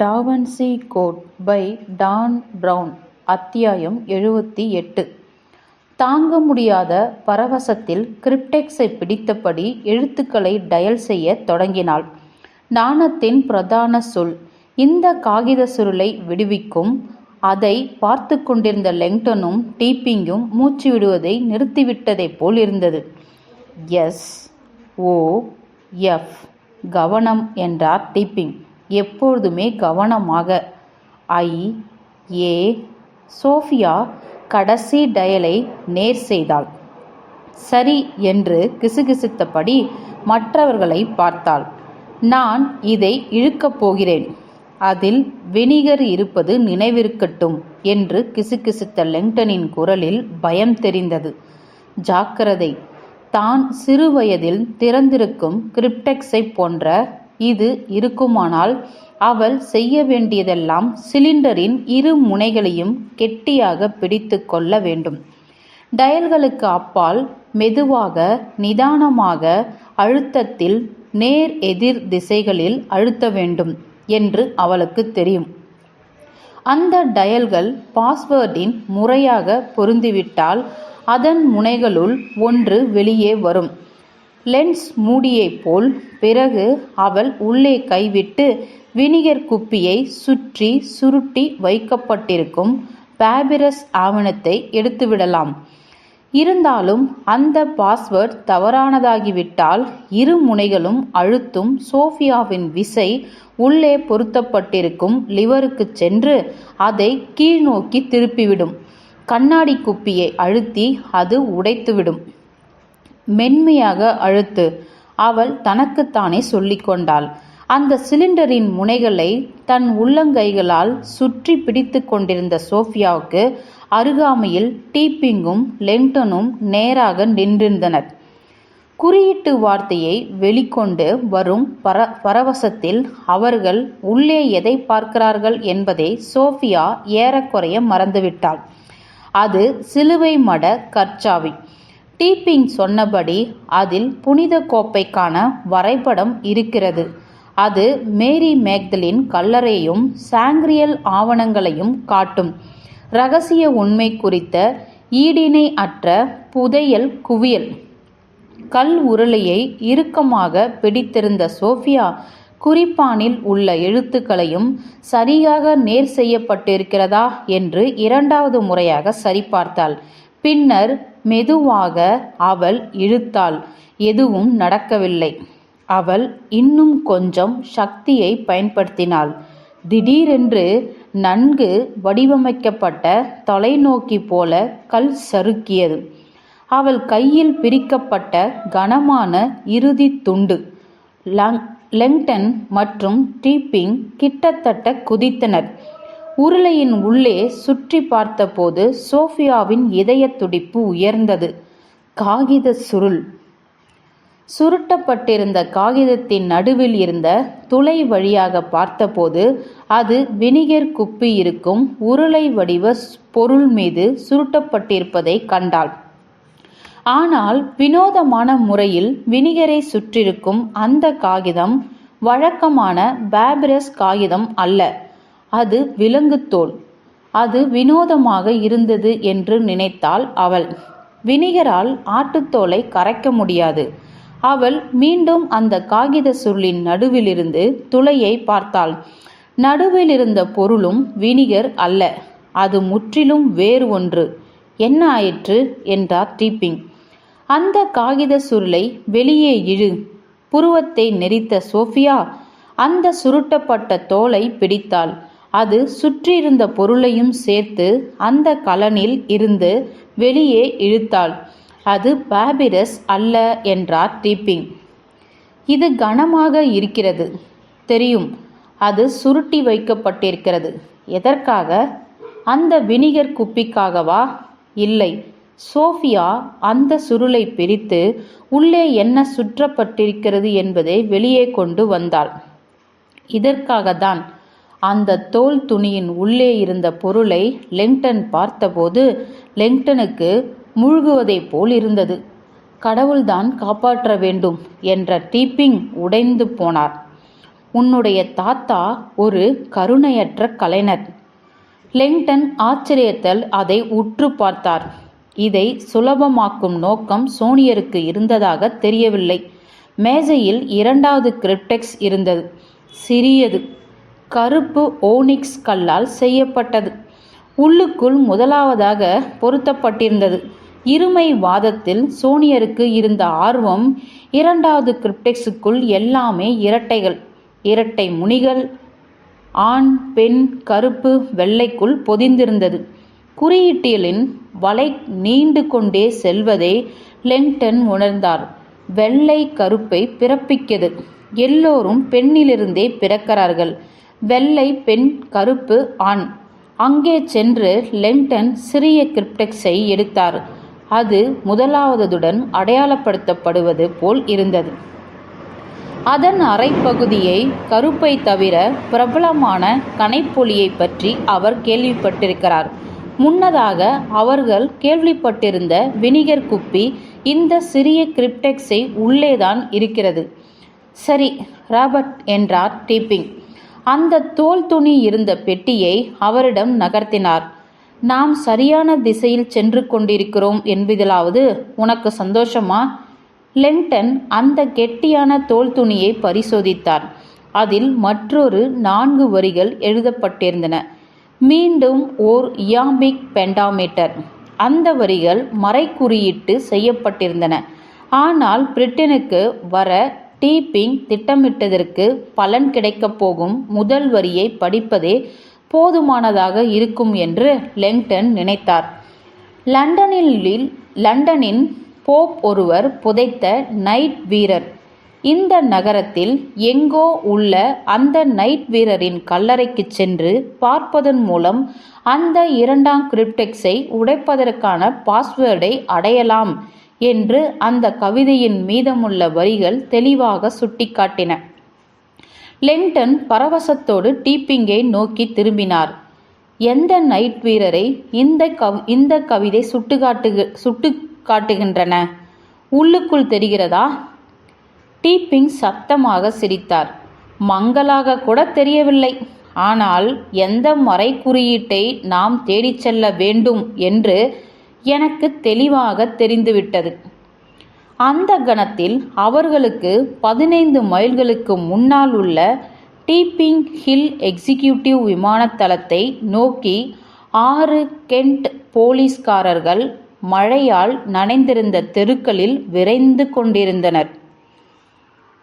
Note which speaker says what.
Speaker 1: Da Vinci Code by Dan Brown. அத்தியாயம் 78. தாங்க முடியாத பரவசத்தில் கிரிப்டெக்ஸை பிடித்தபடி எழுத்துக்களை டயல் செய்ய தொடங்கினாள். நாணத்தின் பிரதான சொல் இந்த காகித சுருளை விடுவிக்கும். அதை பார்த்து கொண்டிருந்த லெங்டனும் டீப்பிங்கும் மூச்சு விடுவதை நிறுத்திவிட்டதைப் போல் இருந்தது. எஸ் ஓ எஃப் கவனம் என்றார் டீப்பிங். எப்பொழுதுமே கவனமாக. ஐ ஏ. சோஃபியா கடைசி டயலை நேர் செய்தாள். சரி என்று கிசுகிசுத்தபடி மற்றவர்களை பார்த்தாள். நான் இதை இழுக்கப் போகிறேன். அதில் வினிகர் இருப்பது நினைவிருக்கட்டும் என்று கிசுகிசுத்த லெங்டனின் குரலில் பயம் தெரிந்தது. ஜாக்கிரதை. தான் சிறுவயதில் திறந்திருக்கும் கிரிப்டெக்ஸை போன்ற இது இருக்குமானால் அவள் செய்ய வேண்டியதெல்லாம் சிலிண்டரின் இரு முனைகளையும் கெட்டியாக பிடித்து கொள்ள வேண்டும். டயல்களுக்கு அப்பால் மெதுவாக நிதானமாக அழுத்தத்தில் நேர் எதிர் திசைகளில் அழுத்த வேண்டும் என்று அவளுக்கு தெரியும். அந்த டயல்கள் பாஸ்வேர்டின் முறையாக பொருந்திவிட்டால் அதன் முனைகளுள் ஒன்று வெளியே வரும். லென்ஸ் மூடியைப் போல். பிறகு அவள் உள்ளே கைவிட்டு வினிகர் குப்பியை சுற்றி சுருட்டி வைக்கப்பட்டிருக்கும் பாபிரஸ் ஆவணத்தை எடுத்துவிடலாம். இருந்தாலும் அந்த பாஸ்வேர்ட் தவறானதாகிவிட்டால் இரு முனைகளும் அழுத்தும் சோஃபியாவின் விசை உள்ளே பொருத்தப்பட்டிருக்கும் லிவருக்கு சென்று அதை கீழ்நோக்கி திருப்பிவிடும். கண்ணாடி குப்பியை அழுத்தி அது உடைத்துவிடும். மென்மையாக அழுத்து, அவள் தனக்குத்தானே சொல்லிக்கொண்டாள். அந்த சிலிண்டரின் முனைகளை தன் உள்ளங்கைகளால் சுற்றி பிடித்து கொண்டிருந்த சோஃபியாவுக்கு அருகாமையில் டீப்பிங்கும் லெங்டனும் நேராக நின்றிருந்தனர். குறியீட்டு வார்த்தையை வெளிக்கொண்டு வரும் பரவசத்தில் அவர்கள் உள்ளே எதை பார்க்கிறார்கள் என்பதை சோஃபியா ஏறக்குறைய மறந்துவிட்டாள். அது சிலுவை மட கற்சாவி. டீப்பிங் சொன்னபடி அதில் புனித கோப்பைக்கான வரைபடம் இருக்கிறது. அது மேரி மேக்தலின் கல்லறையும் சாங்கிரியல் ஆவணங்களையும் காட்டும். இரகசிய உண்மை குறித்த ஈடிணை அற்ற புதையல் குவியல். கல் உருளையை இறுக்கமாக பிடித்திருந்த சோஃபியா குறிப்பானில் உள்ள எழுத்துக்களையும் சரியாக நேர் செய்யப்பட்டிருக்கிறதா என்று இரண்டாவது முறையாக சரிபார்த்தாள். பின்னர் மெதுவாக அவள் இழுத்தாள். எதுவும் நடக்கவில்லை. அவள் இன்னும் கொஞ்சம் சக்தியை பயன்படுத்தினாள். திடீரென்று நன்கு வடிவமைக்கப்பட்ட தொலைநோக்கி போல கல் சறுக்கியது. அவள் கையில் பிரிக்கப்பட்ட கனமான இறுதி துண்டு. லெங்டன் மற்றும் டீப்பிங் கிட்டத்தட்ட குதித்தனர். உருளையின் உள்ளே சுற்றி பார்த்தபோது சோஃபியாவின் இதய துடிப்பு உயர்ந்தது. காகித சுருள். சுருட்டப்பட்டிருந்த காகிதத்தின் நடுவில் இருந்த துளை வழியாக பார்த்தபோது அது வினிகர் குப்பி இருக்கும் உருளை வடிவ பொருள் மீது சுருட்டப்பட்டிருப்பதை கண்டாள். ஆனால் வினோதமான முறையில் வினிகரை சுற்றிருக்கும் அந்த காகிதம் வழக்கமான பாபிரஸ் காகிதம் அல்ல. அது விலங்குத்தோல். அது வினோதமாக இருந்தது என்று நினைத்தாள் அவள். வினிகரால் ஆட்டுத்தோலை கரைக்க முடியாது. அவள் மீண்டும் அந்த காகித சுருளின் நடுவிலிருந்து துளையை பார்த்தாள். நடுவில் இருந்த பொருளும் வினிகர் அல்ல. அது முற்றிலும் வேறு ஒன்று. என்ன ஆயிற்று என்றார் டீப்பிங். அந்த காகித சுருளை வெளியே இழு. புருவத்தை நெரித்த சோஃபியா அந்த சுருட்டப்பட்ட தோலை பிடித்தாள். அது சுற்றியிருந்த பொருளையும் சேர்த்து அந்த கலனில் இருந்து வெளியே இழுத்தாள். அது பாபிரஸ் அல்ல என்றார் டீப்பிங். இது கனமாக இருக்கிறது. தெரியும். அது சுருட்டி வைக்கப்பட்டிருக்கிறது. எதற்காக? அந்த வினிகர் குப்பிக்காகவா? இல்லை. சோஃபியா அந்த சுருளை பிரித்து உள்ளே என்ன சுற்றப்பட்டிருக்கிறது என்பதை வெளியே கொண்டு வந்தாள். இதற்காகத்தான். அந்த தோல் துணியின் உள்ளே இருந்த பொருளை லெங்டன் பார்த்தபோது லெங்டனுக்கு முழுகுவதைப் போல் இருந்தது. கடவுள்தான் காப்பாற்ற வேண்டும் என்ற டீப்பிங் உடைந்து போனார். உன்னுடைய தாத்தா ஒரு கருணையற்ற கலைஞர். லெங்டன் ஆச்சரியத்தில் அதை உற்று பார்த்தார். இதை சுலபமாக்கும் நோக்கம் சோனியருக்கு இருந்ததாக தெரியவில்லை. மேஜையில் இரண்டாவது கிரிப்டெக்ஸ் இருந்தது. சிறியது, கருப்பு ஓனிக்ஸ் கல்லால் செய்யப்பட்டது. உள்ளுக்குள் முதலாவதாக பொருத்தப்பட்டிருந்தது. இருமை வாதத்தில் சோனியருக்கு இருந்த ஆர்வம் இரண்டாவது கிரிப்டெக்ஸுக்குள் எல்லாமே இரட்டைகள், இரட்டை முனிகள், ஆண் பெண் கருப்பு வெள்ளைக்குள் பொதிந்திருந்தது. குறியீட்டியலின் வலை நீண்டு கொண்டே செல்வதை லெங்டன் உணர்ந்தார். வெள்ளை கருப்பை பிறப்பிக்கிறது. எல்லோரும் பெண்ணிலிருந்தே பிறக்கிறார்கள். வெள்ளை பெண், கருப்பு ஆண். அங்கே சென்று லெங்டன் சிறிய கிரிப்டெக்ஸை எடுத்தார். அது முதலாவதுடன் அடையாளப்படுத்தப்படுவது போல் இருந்தது. அதன் அரைப்பகுதியை கருப்பை தவிர பிரபலமான கனைப்பொலியை பற்றி அவர் கேள்விப்பட்டிருக்கிறார். முன்னதாக அவர்கள் கேள்விப்பட்டிருந்த வினிகர் குப்பி இந்த சிறிய கிரிப்டெக்ஸை உள்ளேதான் இருக்கிறது. சரி ராபர்ட் என்றார் டீப்பிங். அந்த தோல் துணி இருந்த பெட்டியை அவரிடம் நகர்த்தினார். நாம் சரியான திசையில் சென்று கொண்டிருக்கிறோம் என்பதிலாவது உனக்கு சந்தோஷமா? லெங்டன் அந்த கெட்டியான தோல் துணியை பரிசோதித்தார். அதில் மற்றொரு 4 வரிகள் எழுதப்பட்டிருந்தன. மீண்டும் ஓர் இயாம்பிக் பெண்டாமீட்டர். அந்த வரிகள் மறைக்குறியீட்டு செய்யப்பட்டிருந்தன. ஆனால் பிரிட்டனுக்கு வர டீப்பிங் திட்டமிட்டதற்கு பலன் கிடைக்கப் போகும் முதல் வரியை படிப்பதே போதுமானதாக இருக்கும் என்று லெங்டன் நினைத்தார். லண்டனின் போப் ஒருவர் புதைத்த நைட் வீரர். இந்த நகரத்தில் எங்கோ உள்ள அந்த நைட் வீரரின் கல்லறைக்கு சென்று பார்ப்பதன் மூலம் அந்த இரண்டாம் கிரிப்டெக்ஸை உடைப்பதற்கான பாஸ்வேர்டை அடையலாம் என்று அந்த கவிதையின் மீதமுள்ள வரிகள் தெளிவாக சுட்டிக்காட்டின. லெங்டன் பரவசத்தோடு டீப்பிங்கை நோக்கி திரும்பினார். எந்த நைட் வீரரை இந்த கவிதை சுட்டு காட்டுகின்றன? உள்ளுக்குள் தெரிகிறதா? டீப்பிங் சத்தமாக சிரித்தார். மங்கலாக கூட தெரியவில்லை. ஆனால் எந்த மறைக்குறியீட்டை நாம் தேடிச் செல்ல வேண்டும் என்று எனக்கு தெளிவாக தெரிந்துவிட்டது. அந்த கணத்தில் அவர்களுக்கு 15 மைல்களுக்கு முன்னால் உள்ள டீப்பிங் ஹில் எக்ஸிக்யூட்டிவ் விமானத்தளத்தை நோக்கி 6 கென்ட் போலீஸ்காரர்கள் மழையால் நனைந்திருந்த தெருக்களில் விரைந்து கொண்டிருந்தனர்.